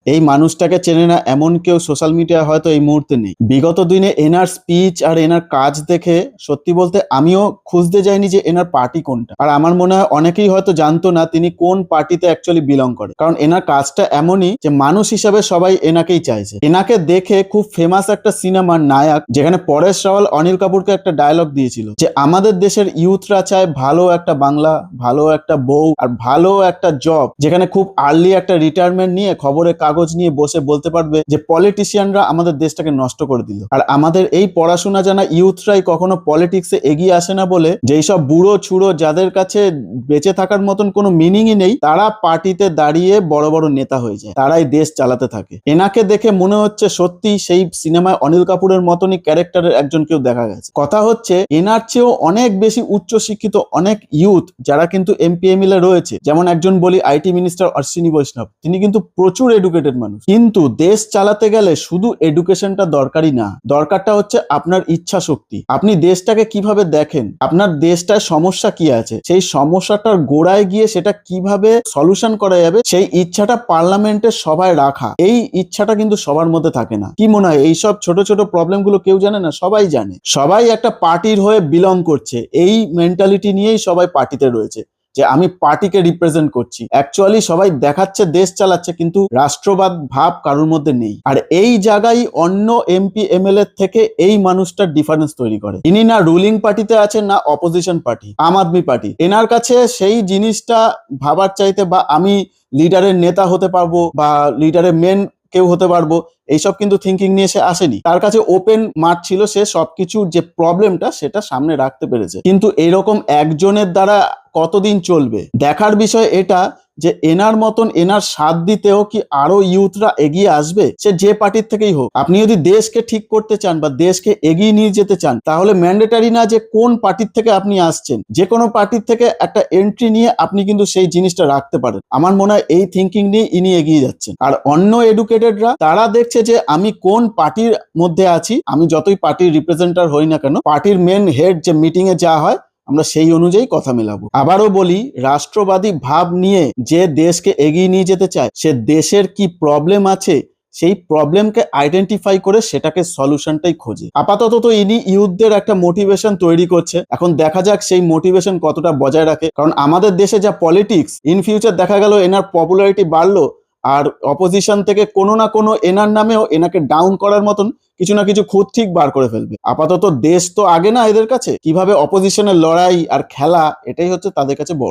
এই মানুষটাকে চেনে না এমন কেউ সোশ্যাল মিডিয়ায় হয়তো এই মুহূর্তে নেই। বিগত দিনে এনার স্পিচ আর এনার কাজ দেখে সত্যি বলতে আমিও খুঁজতে যাইনি যে এনার পার্টি কোনটা। আর আমার মনে হয় অনেকেই হয়তো জানতো না তিনি কোন পার্টিতে অ্যাকচুয়ালি বিলং করে, কারণ এনার কাজটা এমনই যে মানুষ হিসাবে সবাই এনাকেই চাইছে। এনাকে দেখে খুব ফেমাস একটা সিনেমার নায়ক, যেখানে পরেশ রাওয়াল অনিল কাপুরকে একটা ডায়লগ দিয়েছিল যে আমাদের দেশের ইউথরা চায় ভালো একটা বাংলা, ভালো একটা বউ আর ভালো একটা জব, যেখানে খুব আর্লি একটা রিটায়ারমেন্ট নিয়ে খবরের কাগজ নিয়ে বসে বলতে পারবে যে পলিটিশিয়ানরা আমাদের দেশটাকে নষ্ট করে দিল। আর আমাদের এই পড়াশোনা জানা ইউথরাই কখনো পলিটিক্সে এগিয়ে আসে না বলে যেই সব বুড়ো ছুড়ো যাদের কাছে বেঁচে থাকার মতন কোনো মিনিংই নেই, তারা পার্টিতে দাঁড়িয়ে বড় বড় নেতা হয়ে যায়, তারাই দেশ চালাতে থাকে। এনাকে দেখে মনে হচ্ছে সত্যি সেই সিনেমায় অনিল কাপুরের মতনই ক্যারেক্টারের একজন কেউ দেখা গেছে। কথা হচ্ছে এনার চেয়েও অনেক বেশি উচ্চ শিক্ষিত অনেক ইউথ যারা কিন্তু এমপিএমএল এ রয়েছে, যেমন একজন বলি আইটি মিনিস্টার অশ্বিনী বৈষ্ণব, তিনি কিন্তু প্রচুর এডুকেটেড মানুষ। কিন্তু দেশ চালাতে গেলে শুধু এডুকেশনটা দরকারি না, দরকারটা হচ্ছে আপনার ইচ্ছা শক্তি। আপনি দেশটাকে কিভাবে দেখেন, আপনার দেশটায় সমস্যা কি আছে, সেই সমস্যাটার গোড়ায় গিয়ে সেটা কিভাবে সলিউশন করা যাবে সেই ইচ্ছাটা পার্লামেন্টের সভায় রাখা, এই ইচ্ছাটা কিন্তু সবার মধ্যে থাকে না। কি মনে হয় এইসব ছোট ছোট প্রবলেম গুলো কেউ জানে না? সবাই জানে, সবাই একটা পার্টির হয়ে বিলং করছে, এই মেন্টালিটি নিয়েই সবাই পার্টিতে রয়েছে যে আমি পার্টিকে রিপ্রেজেন্ট করছি। অ্যাকচুয়ালি সবাই দেখাচ্ছে দেশ চালাচ্ছে, কিন্তু রাষ্ট্রবাদ ভাব কারোর মধ্যে নেই। আর এই জায়গায় অন্য এমপি এমএলএ থেকে এই মানুষটার ডিফারেন্স তৈরি করে। ইনি না রুলিং পার্টিতে আছেন না অপোজিশন পার্টি, আম আদমি পার্টি। এনার কাছে সেই জিনিসটা ভাবার চাইতে বা আমি লিডারের নেতা হতে পারবো বা লিডারের মেন কেউ হতে পারবো, এইসব কিন্তু থিঙ্কিং নিয়ে সে আসেনি। তার কাছে ওপেন মাঠ ছিল, সে সবকিছু যে প্রবলেমটা সেটা সামনে রাখতে পেরেছে। কিন্তু এরকম একজনের দ্বারা কতদিন চলবে? দেখার বিষয় এটা যে এনার মতন এনার সাথ দিতেও কি আরো ইউথরা এগিয়ে আসবে, সে যে পার্টির থেকেই হোক। আপনি যদি দেশকে ঠিক করতে চান বা দেশকে এগিয়ে নিয়ে যেতে চান, তাহলে ম্যান্ডেটারি না যে কোন পার্টির থেকে আপনি আসছেন, যে কোনো পার্টির থেকে একটা এন্ট্রি নিয়ে আপনি কিন্তু সেই জিনিসটা রাখতে পারেন। আমার মনে হয় এই থিঙ্কিং নিয়ে ইনি এগিয়ে যাচ্ছেন। আর অন্য এডুকেটেডরা তারা দেখছে যে আমি কোন পার্টির মধ্যে আছি, আমি যতই পার্টির রিপ্রেজেন্টার হই না কেন, পার্টির মেন হেড যে মিটিং এ যা হয় আমরা সেই অনুযায়ী কথা মেলাবো। আবারও বলি, রাষ্ট্রবাদী ভাব নিয়ে যে দেশকে এগিয়ে নিয়ে যেতে চায়, সে দেশের কি প্রবলেম আছে সেই প্রবলেমকে আইডেন্টিফাই করে সেটাকে সলিউশনটাই খোঁজে। আপাতত তো ইনি ইউথদের একটা মোটিভেশন তৈরি করছে, এখন দেখা যাক সেই মোটিভেশন কতটা বজায় রাখে। কারণ আমাদের দেশে যা পলিটিক্স, ইন ফিউচার দেখা গেল এনার পপুলারিটি বাড়লো আর অপোজিশন থেকে কোনো না কোনো এনার নামেও এনাকে ডাউন করার মতন কিছু না কিছু খুঁত ঠিক বার করে ফেলবে। আপাতত দেশ তো আগে না এদের কাছে, কিভাবে অপোজিশনের লড়াই আর খেলা, এটাই হচ্ছে তাদের কাছে বড়।